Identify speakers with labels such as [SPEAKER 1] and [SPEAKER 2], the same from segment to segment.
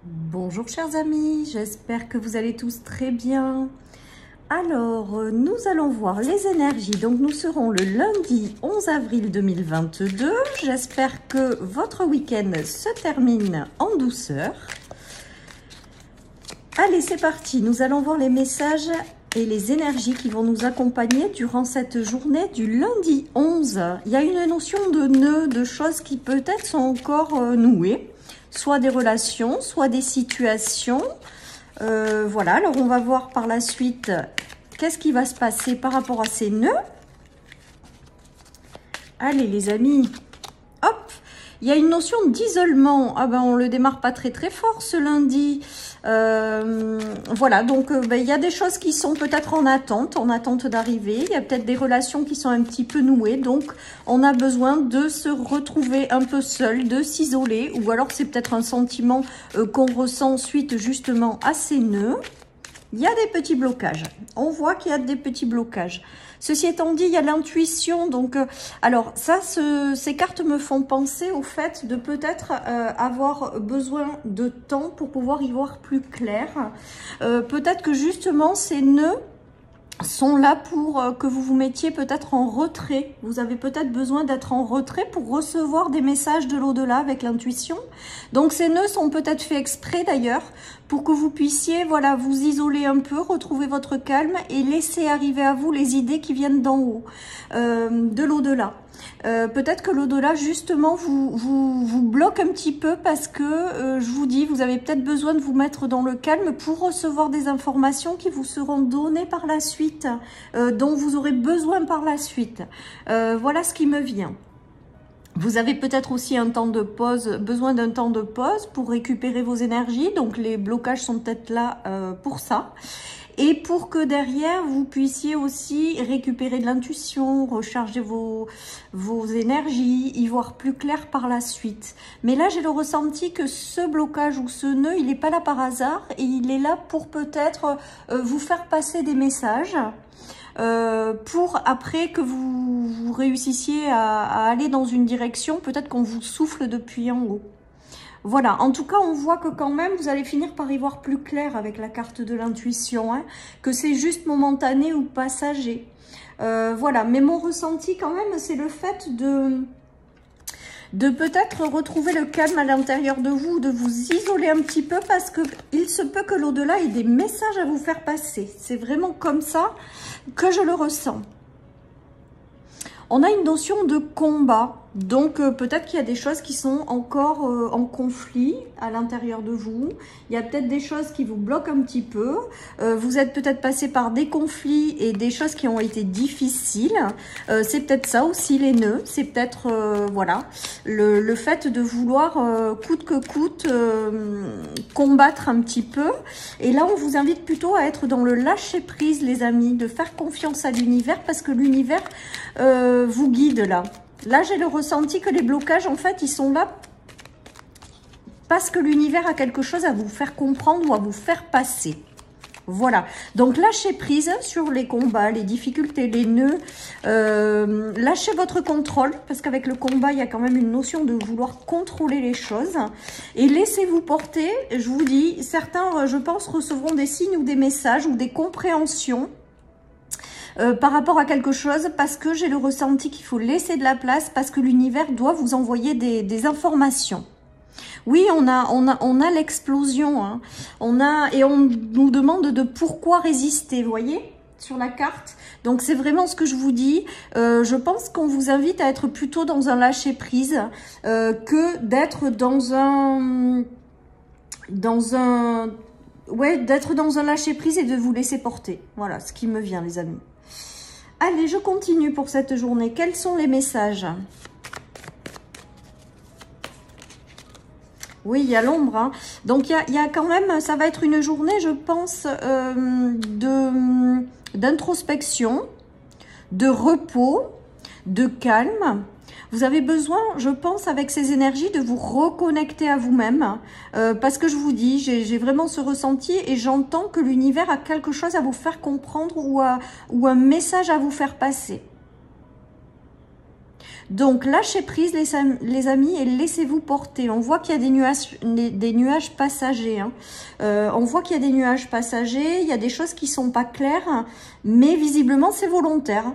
[SPEAKER 1] Bonjour chers amis, j'espère que vous allez tous très bien. Alors, nous allons voir les énergies. Donc, nous serons le lundi 11 avril 2022. J'espère que votre week-end se termine en douceur. Allez, c'est parti. Nous allons voir les messages et les énergies qui vont nous accompagner durant cette journée du lundi 11. Il y a une notion de nœud, de choses qui peut-être sont encore nouées. Soit des relations, soit des situations. Voilà, alors on va voir par la suite qu'est-ce qui va se passer par rapport à ces nœuds. Allez les amis, hop, il y a une notion d'isolement. Ah ben on le démarre pas très fort ce lundi. Voilà, donc il y a des choses qui sont peut-être en attente d'arriver. Il y a peut-être des relations qui sont un petit peu nouées. Donc on a besoin de se retrouver un peu seul, de s'isoler. Ou alors c'est peut-être un sentiment qu'on ressent suite justement à ces nœuds. Il y a des petits blocages. On voit qu'il y a des petits blocages. Ceci étant dit, il y a l'intuition. Donc, alors ça, ces cartes me font penser au fait de peut-être avoir besoin de temps pour pouvoir y voir plus clair. Peut-être que justement, ces nœuds sont là pour que vous vous mettiez peut-être en retrait. Vous avez peut-être besoin d'être en retrait pour recevoir des messages de l'au-delà avec l'intuition. Donc ces nœuds sont peut-être faits exprès d'ailleurs pour que vous puissiez voilà, vous isoler un peu, retrouver votre calme et laisser arriver à vous les idées qui viennent d'en haut, de l'au-delà. Peut-être que l'au-delà justement vous bloque un petit peu parce que je vous dis, vous avez peut-être besoin de vous mettre dans le calme pour recevoir des informations qui vous seront données par la suite, dont vous aurez besoin par la suite. Voilà ce qui me vient. Vous avez peut-être aussi un temps de pause, besoin d'un temps de pause pour récupérer vos énergies. Donc les blocages sont peut-être là pour ça. Et pour que derrière, vous puissiez aussi récupérer de l'intuition, recharger vos énergies, y voir plus clair par la suite. Mais là, j'ai le ressenti que ce blocage ou ce nœud, il n'est pas là par hasard. Et il est là pour peut-être vous faire passer des messages. Pour après que vous réussissiez à aller dans une direction, peut-être qu'on vous souffle depuis en haut. Voilà, en tout cas, on voit que quand même, vous allez finir par y voir plus clair avec la carte de l'intuition, hein, que c'est juste momentané ou passager. Voilà, mais mon ressenti quand même, c'est le fait de peut-être retrouver le calme à l'intérieur de vous, de vous isoler un petit peu parce que il se peut que l'au-delà ait des messages à vous faire passer. C'est vraiment comme ça que je le ressens. On a une notion de combat, donc peut-être qu'il y a des choses qui sont encore en conflit à l'intérieur de vous. Il y a peut-être des choses qui vous bloquent un petit peu. Vous êtes peut-être passé par des conflits et des choses qui ont été difficiles. C'est peut-être ça aussi les nœuds. C'est peut-être voilà le fait de vouloir coûte que coûte combattre un petit peu. Et là, on vous invite plutôt à être dans le lâcher prise, les amis, de faire confiance à l'univers parce que l'univers vous guide là. Là, j'ai le ressenti que les blocages, en fait, ils sont là parce que l'univers a quelque chose à vous faire comprendre ou à vous faire passer. Voilà. Donc, lâchez prise sur les combats, les difficultés, les nœuds. Lâchez votre contrôle parce qu'avec le combat, il y a quand même une notion de vouloir contrôler les choses. Et laissez-vous porter. Je vous dis, certains, je pense, recevront des signes ou des messages ou des compréhensions. Par rapport à quelque chose, parce que j'ai le ressenti qu'il faut laisser de la place, parce que l'univers doit vous envoyer des informations. Oui, on a l'explosion, hein. Et on nous demande de pourquoi résister, vous voyez, sur la carte. Donc c'est vraiment ce que je vous dis. Je pense qu'on vous invite à être plutôt dans un lâcher prise que d'être d'être dans un lâcher prise et de vous laisser porter. Voilà ce qui me vient, les amis. Allez, je continue pour cette journée. Quels sont les messages? Oui, il y a l'ombre. Hein. Donc, il y a quand même, ça va être une journée, je pense, d'introspection, de repos, de calme. Vous avez besoin, je pense, avec ces énergies, de vous reconnecter à vous-même. Parce que je vous dis, j'ai vraiment ce ressenti et j'entends que l'univers a quelque chose à vous faire comprendre ou un message à vous faire passer. Donc, lâchez prise, les amis, et laissez-vous porter. On voit qu'il y a des nuages passagers. Hein. On voit qu'il y a des nuages passagers, il y a des choses qui sont pas claires, mais visiblement, c'est volontaire.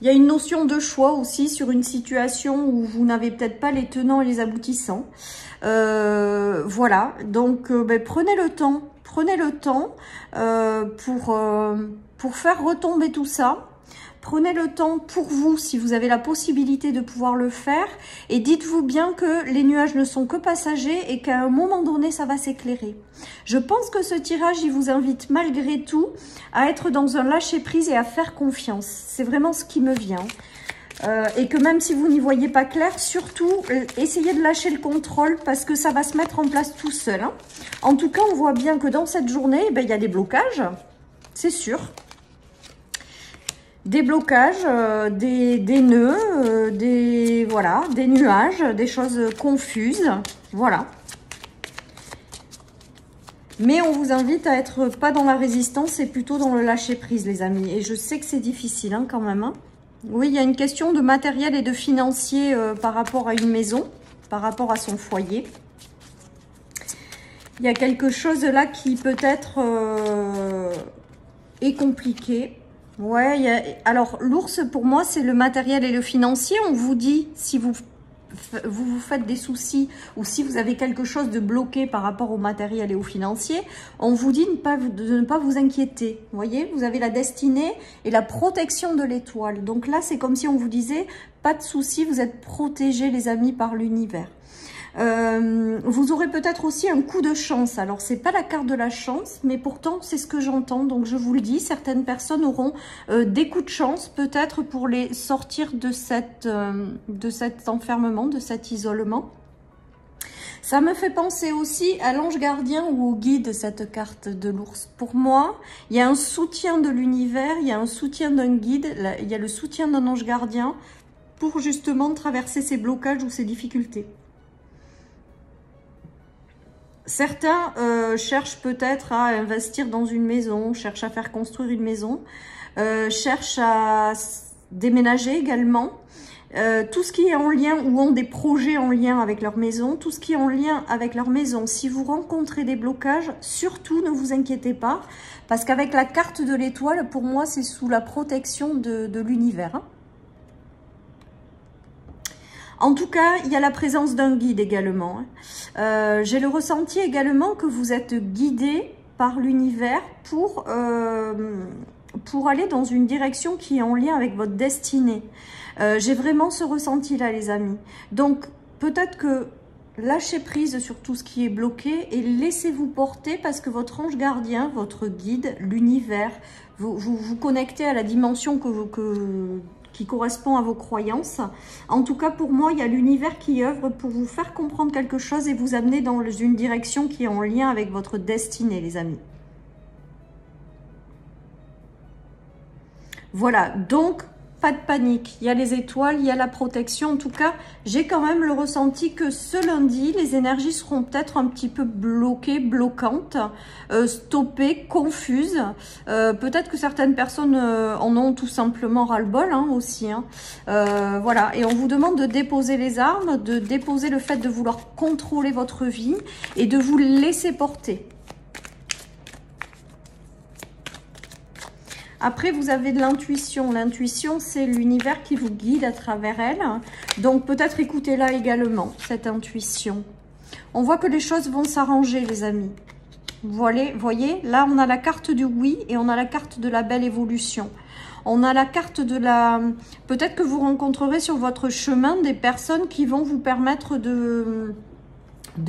[SPEAKER 1] Il y a une notion de choix aussi sur une situation où vous n'avez peut-être pas les tenants et les aboutissants. Voilà, donc prenez le temps pour faire retomber tout ça. Prenez le temps pour vous, si vous avez la possibilité de pouvoir le faire. Et dites-vous bien que les nuages ne sont que passagers et qu'à un moment donné, ça va s'éclairer. Je pense que ce tirage, il vous invite malgré tout à être dans un lâcher-prise et à faire confiance. C'est vraiment ce qui me vient. Et que même si vous n'y voyez pas clair, surtout, essayez de lâcher le contrôle parce que ça va se mettre en place tout seul. Hein. En tout cas, on voit bien que dans cette journée, il y a des blocages, c'est sûr. Des blocages, des nœuds, des nuages, des choses confuses, voilà. Mais on vous invite à être pas dans la résistance et plutôt dans le lâcher prise, les amis. Et je sais que c'est difficile hein, quand même. Hein. Oui, il y a une question de matériel et de financier par rapport à une maison, par rapport à son foyer. Il y a quelque chose là qui peut-être est compliqué. Ouais, alors l'ours pour moi c'est le matériel et le financier. On vous dit si vous faites des soucis ou si vous avez quelque chose de bloqué par rapport au matériel et au financier, on vous dit de ne pas vous inquiéter. Vous voyez, vous avez la destinée et la protection de l'étoile. Donc là c'est comme si on vous disait pas de soucis, vous êtes protégés les amis par l'univers. Vous aurez peut-être aussi un coup de chance. Alors, c'est pas la carte de la chance, mais pourtant, c'est ce que j'entends. Donc, je vous le dis, certaines personnes auront des coups de chance, peut-être pour les sortir de cet enfermement, de cet isolement. Ça me fait penser aussi à l'ange gardien ou au guide, cette carte de l'ours. Pour moi, il y a un soutien de l'univers, il y a un soutien d'un guide, il y a le soutien d'un ange gardien pour justement traverser ces blocages ou ces difficultés. Certains cherchent peut-être à investir dans une maison, cherchent à faire construire une maison, cherchent à déménager également. Tout ce qui est en lien ou ont des projets en lien avec leur maison, tout ce qui est en lien avec leur maison. Si vous rencontrez des blocages, surtout ne vous inquiétez pas, parce qu'avec la carte de l'étoile, pour moi, c'est sous la protection de l'univers. Hein. En tout cas, il y a la présence d'un guide également. J'ai le ressenti également que vous êtes guidé par l'univers pour aller dans une direction qui est en lien avec votre destinée. J'ai vraiment ce ressenti-là, les amis. Donc, peut-être que lâchez prise sur tout ce qui est bloqué et laissez-vous porter parce que votre ange gardien, votre guide, l'univers, vous connectez à la dimension qui correspond à vos croyances. En tout cas, pour moi, il y a l'univers qui œuvre pour vous faire comprendre quelque chose et vous amener dans une direction qui est en lien avec votre destinée, les amis. Voilà, donc, pas de panique. Il y a les étoiles, il y a la protection. En tout cas, j'ai quand même le ressenti que ce lundi, les énergies seront peut-être un petit peu bloquées, bloquantes, stoppées, confuses. Peut-être que certaines personnes en ont tout simplement ras-le-bol hein, aussi. Hein. Voilà, et on vous demande de déposer les armes, de déposer le fait de vouloir contrôler votre vie et de vous laisser porter. Après, vous avez de l'intuition. L'intuition, c'est l'univers qui vous guide à travers elle. Donc, peut-être écoutez-la également, cette intuition. On voit que les choses vont s'arranger, les amis. Voyez, là, on a la carte du oui et on a la carte de la belle évolution. On a la carte de la... Peut-être que vous rencontrerez sur votre chemin des personnes qui vont vous permettre de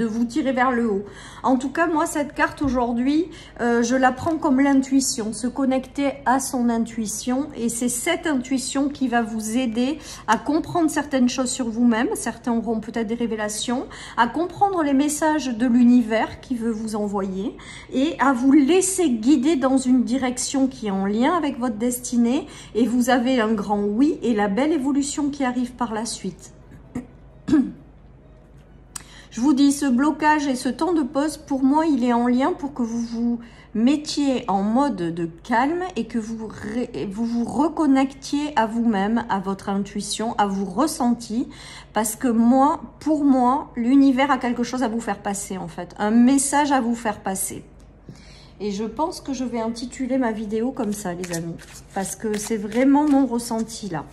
[SPEAKER 1] vous tirer vers le haut. En tout cas, moi, cette carte aujourd'hui, je la prends comme l'intuition, se connecter à son intuition. Et c'est cette intuition qui va vous aider à comprendre certaines choses sur vous-même. Certains auront peut-être des révélations, à comprendre les messages de l'univers qui veut vous envoyer et à vous laisser guider dans une direction qui est en lien avec votre destinée. Et vous avez un grand oui et la belle évolution qui arrive par la suite. Je vous dis, ce blocage et ce temps de pause, pour moi, il est en lien pour que vous vous mettiez en mode de calme et que vous vous reconnectiez à vous-même, à votre intuition, à vos ressentis. Parce que moi, pour moi, l'univers a quelque chose à vous faire passer, en fait. Un message à vous faire passer. Et je pense que je vais intituler ma vidéo comme ça, les amis. Parce que c'est vraiment mon ressenti, là.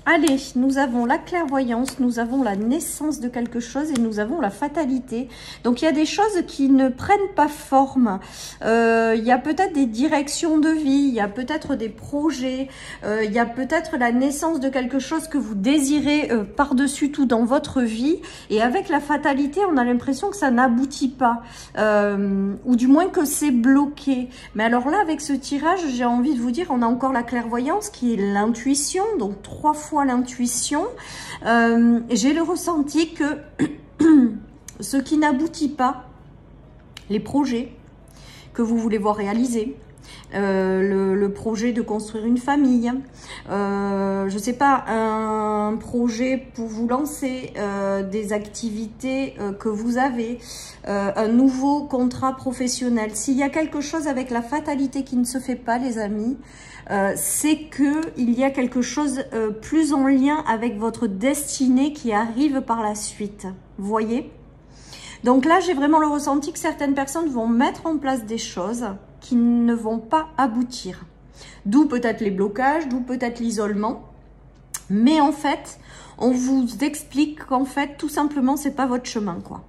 [SPEAKER 1] Allez, nous avons la clairvoyance, nous avons la naissance de quelque chose et nous avons la fatalité. Donc, il y a des choses qui ne prennent pas forme. Il y a peut-être des directions de vie, il y a peut-être des projets, il y a peut-être la naissance de quelque chose que vous désirez par-dessus tout dans votre vie. Et avec la fatalité, on a l'impression que ça n'aboutit pas. Ou du moins que c'est bloqué. Mais alors là, avec ce tirage, j'ai envie de vous dire, on a encore la clairvoyance qui est l'intuition, donc 3 fois l'intuition. J'ai le ressenti que ce qui n'aboutit pas, les projets que vous voulez voir réaliser, le projet de construire une famille, je sais pas, un projet pour vous lancer, des activités que vous avez, un nouveau contrat professionnel. S'il y a quelque chose avec la fatalité qui ne se fait pas, les amis, c'est que il y a quelque chose plus en lien avec votre destinée qui arrive par la suite. Vous voyez? Donc là, j'ai vraiment le ressenti que certaines personnes vont mettre en place des choses qui ne vont pas aboutir. D'où peut-être les blocages, d'où peut-être l'isolement. Mais en fait, on vous explique qu'en fait, tout simplement, c'est pas votre chemin, quoi.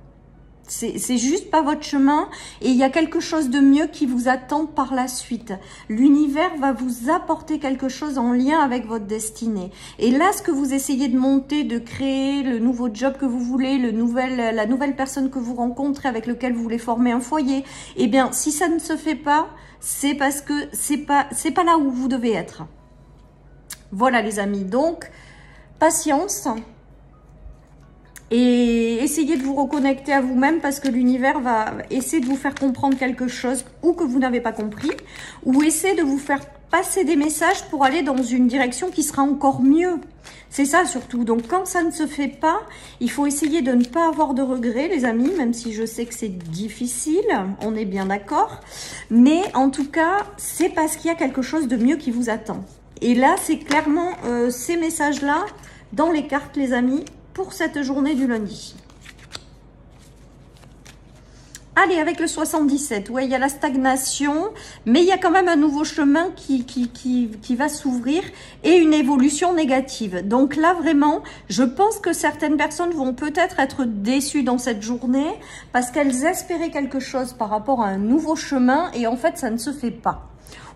[SPEAKER 1] C'est juste pas votre chemin et il y a quelque chose de mieux qui vous attend par la suite. L'univers va vous apporter quelque chose en lien avec votre destinée. Et là, ce que vous essayez de monter, de créer, le nouveau job que vous voulez, la nouvelle personne que vous rencontrez avec lequel vous voulez former un foyer, eh bien, si ça ne se fait pas, c'est parce que c'est pas là où vous devez être. Voilà les amis, donc patience. Et essayez de vous reconnecter à vous-même parce que l'univers va essayer de vous faire comprendre quelque chose ou que vous n'avez pas compris, ou essayer de vous faire passer des messages pour aller dans une direction qui sera encore mieux. C'est ça surtout. Donc quand ça ne se fait pas, il faut essayer de ne pas avoir de regrets, les amis, même si je sais que c'est difficile, on est bien d'accord. Mais en tout cas, c'est parce qu'il y a quelque chose de mieux qui vous attend. Et là, c'est clairement ces messages-là dans les cartes, les amis, pour cette journée du lundi. Allez, avec le 77, ouais, il y a la stagnation, mais il y a quand même un nouveau chemin qui va s'ouvrir et une évolution négative. Donc là, vraiment, je pense que certaines personnes vont peut-être être déçues dans cette journée parce qu'elles espéraient quelque chose par rapport à un nouveau chemin et en fait, ça ne se fait pas.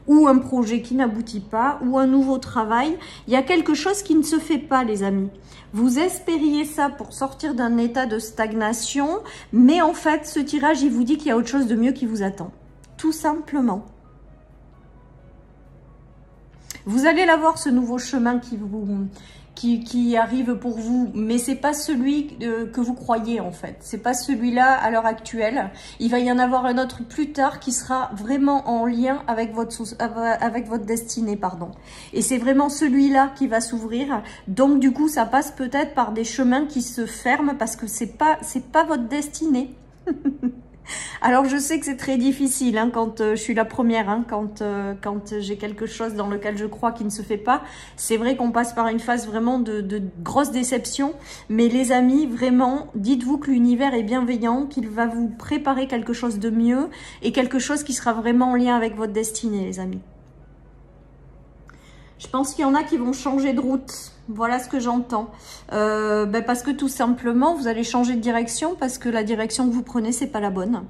[SPEAKER 1] Ou un projet qui n'aboutit pas, ou un nouveau travail. Il y a quelque chose qui ne se fait pas, les amis. Vous espériez ça pour sortir d'un état de stagnation, mais en fait, ce tirage, il vous dit qu'il y a autre chose de mieux qui vous attend. Tout simplement. Vous allez l'avoir, ce nouveau chemin qui arrive pour vous, mais c'est pas celui que vous croyez en fait. C'est pas celui-là à l'heure actuelle. Il va y en avoir un autre plus tard qui sera vraiment en lien avec votre destinée, pardon. Et c'est vraiment celui-là qui va s'ouvrir. Donc du coup, ça passe peut-être par des chemins qui se ferment parce que c'est pas votre destinée. Alors je sais que c'est très difficile hein, quand je suis la première, hein, quand j'ai quelque chose dans lequel je crois qui ne se fait pas. C'est vrai qu'on passe par une phase vraiment de grosse déception. Mais les amis, vraiment, dites-vous que l'univers est bienveillant, qu'il va vous préparer quelque chose de mieux et quelque chose qui sera vraiment en lien avec votre destinée, les amis. Je pense qu'il y en a qui vont changer de route. Voilà ce que j'entends. Parce que tout simplement, vous allez changer de direction parce que la direction que vous prenez, c'est pas la bonne.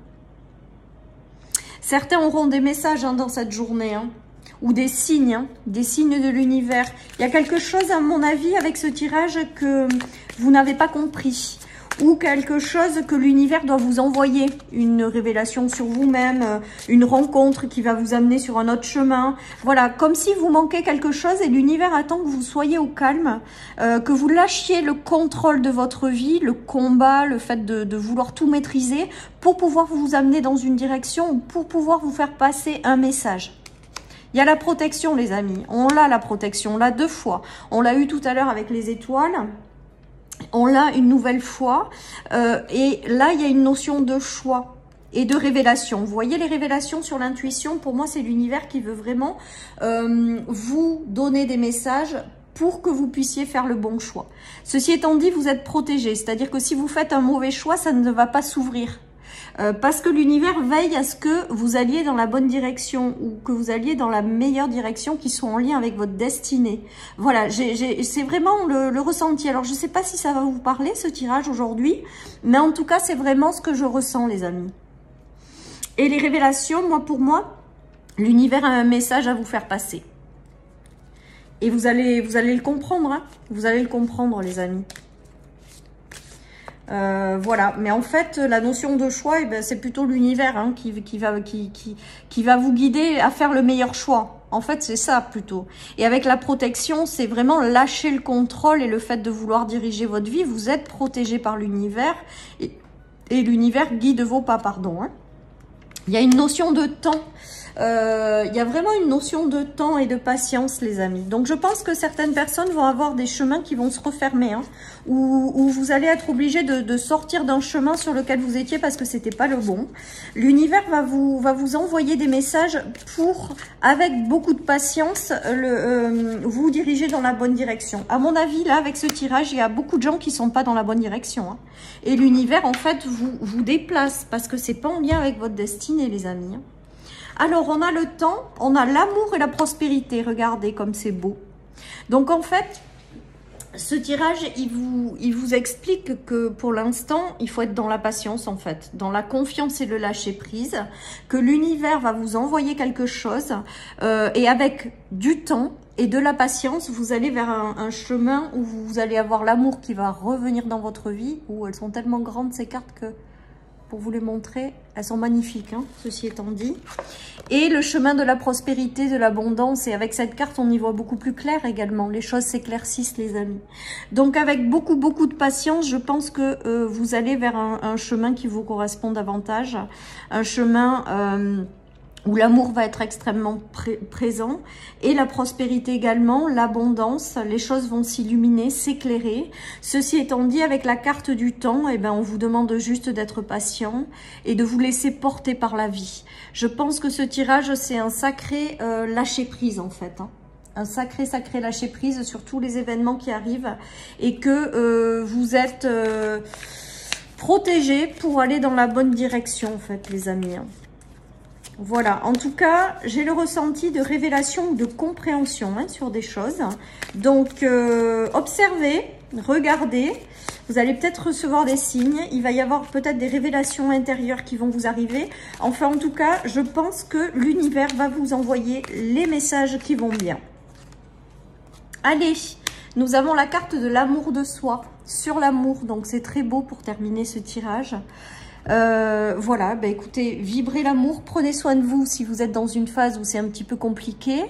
[SPEAKER 1] Certains auront des messages hein, dans cette journée, hein, ou des signes de l'univers. Il y a quelque chose, à mon avis, avec ce tirage que vous n'avez pas compris. Ou quelque chose que l'univers doit vous envoyer, une révélation sur vous-même, une rencontre qui va vous amener sur un autre chemin. Voilà, comme si vous manquez quelque chose et l'univers attend que vous soyez au calme, que vous lâchiez le contrôle de votre vie, le combat, le fait de vouloir tout maîtriser pour pouvoir vous amener dans une direction ou pour pouvoir vous faire passer un message. Il y a la protection, les amis. On l'a, la protection, on l'a 2 fois. On l'a eu tout à l'heure avec les étoiles. on l'a une nouvelle fois. Et là, il y a une notion de choix et de révélation. Vous voyez les révélations sur l'intuition, pour moi, c'est l'univers qui veut vraiment vous donner des messages pour que vous puissiez faire le bon choix. Ceci étant dit, vous êtes protégé, c'est-à-dire que si vous faites un mauvais choix, ça ne va pas s'ouvrir. Parce que l'univers veille à ce que vous alliez dans la bonne direction ou que vous alliez dans la meilleure direction qui soit en lien avec votre destinée. Voilà, c'est vraiment le ressenti. Alors, je ne sais pas si ça va vous parler, ce tirage aujourd'hui, mais en tout cas, c'est vraiment ce que je ressens, les amis. Et les révélations, pour moi, l'univers a un message à vous faire passer. Et vous allez le comprendre, hein. Vous allez le comprendre, les amis. Voilà, mais en fait, la notion de choix, c'est plutôt l'univers hein, qui va vous guider à faire le meilleur choix. En fait, c'est ça plutôt. Et avec la protection, c'est vraiment lâcher le contrôle et le fait de vouloir diriger votre vie. Vous êtes protégé par l'univers et l'univers guide vos pas, pardon. Hein. Il y a une notion de temps. Il y a vraiment une notion de temps et de patience, les amis. Donc, je pense que certaines personnes vont avoir des chemins qui vont se refermer, hein, où vous allez être obligé de sortir d'un chemin sur lequel vous étiez parce que c'était pas le bon. L'univers va vous envoyer des messages pour, avec beaucoup de patience, vous diriger dans la bonne direction. À mon avis, là, avec ce tirage, il y a beaucoup de gens qui sont pas dans la bonne direction. Hein. Et l'univers, en fait, vous déplace parce que c'est pas en lien avec votre destinée, les amis. Hein. Alors, on a le temps, on a l'amour et la prospérité. Regardez comme c'est beau. Donc, en fait, ce tirage, il vous explique que pour l'instant, il faut être dans la patience, en fait. Dans la confiance et le lâcher-prise. Que l'univers va vous envoyer quelque chose. Et avec du temps et de la patience, vous allez vers un chemin où vous allez avoir l'amour qui va revenir dans votre vie. Où elles sont tellement grandes, ces cartes, que... Pour vous les montrer, elles sont magnifiques, hein, ceci étant dit. Et le chemin de la prospérité, de l'abondance. Et avec cette carte, on y voit beaucoup plus clair également. Les choses s'éclaircissent, les amis. Donc, avec beaucoup de patience, je pense que vous allez vers un chemin qui vous correspond davantage. Un chemin... où l'amour va être extrêmement présent, et la prospérité également, l'abondance, les choses vont s'illuminer, s'éclairer. Ceci étant dit, avec la carte du temps, on vous demande juste d'être patient et de vous laisser porter par la vie. Je pense que ce tirage, c'est un sacré lâcher-prise en fait. Hein. Un sacré lâcher-prise sur tous les événements qui arrivent et que vous êtes protégés pour aller dans la bonne direction en fait, les amis. Hein. Voilà, en tout cas, j'ai le ressenti de révélation, de compréhension hein, sur des choses. Donc, observez, regardez. Vous allez peut-être recevoir des signes. Il va y avoir peut-être des révélations intérieures qui vont vous arriver. Enfin, en tout cas, je pense que l'univers va vous envoyer les messages qui vont bien. Allez, nous avons la carte de l'amour de soi sur l'amour. Donc, c'est très beau pour terminer ce tirage. Voilà, écoutez, vibrez l'amour, prenez soin de vous si vous êtes dans une phase où c'est un petit peu compliqué.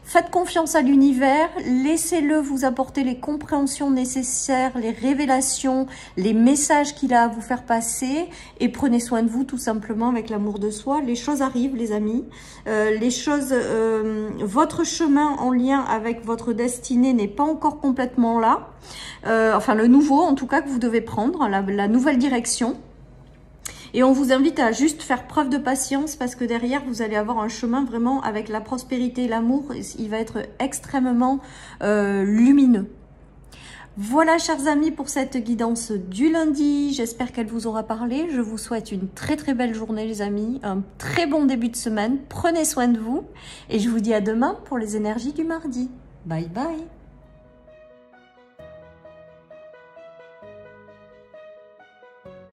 [SPEAKER 1] Faites confiance à l'univers, laissez-le vous apporter les compréhensions nécessaires, les révélations, les messages qu'il a à vous faire passer et prenez soin de vous tout simplement avec l'amour de soi. Les choses arrivent, les amis. Votre chemin en lien avec votre destinée n'est pas encore complètement là. Enfin, le nouveau, en tout cas, que vous devez prendre, la nouvelle direction. Et on vous invite à juste faire preuve de patience parce que derrière, vous allez avoir un chemin vraiment avec la prospérité et l'amour. Il va être extrêmement lumineux. Voilà, chers amis, pour cette guidance du lundi. J'espère qu'elle vous aura parlé. Je vous souhaite une très belle journée, les amis. Un très bon début de semaine. Prenez soin de vous. Et je vous dis à demain pour les énergies du mardi. Bye bye.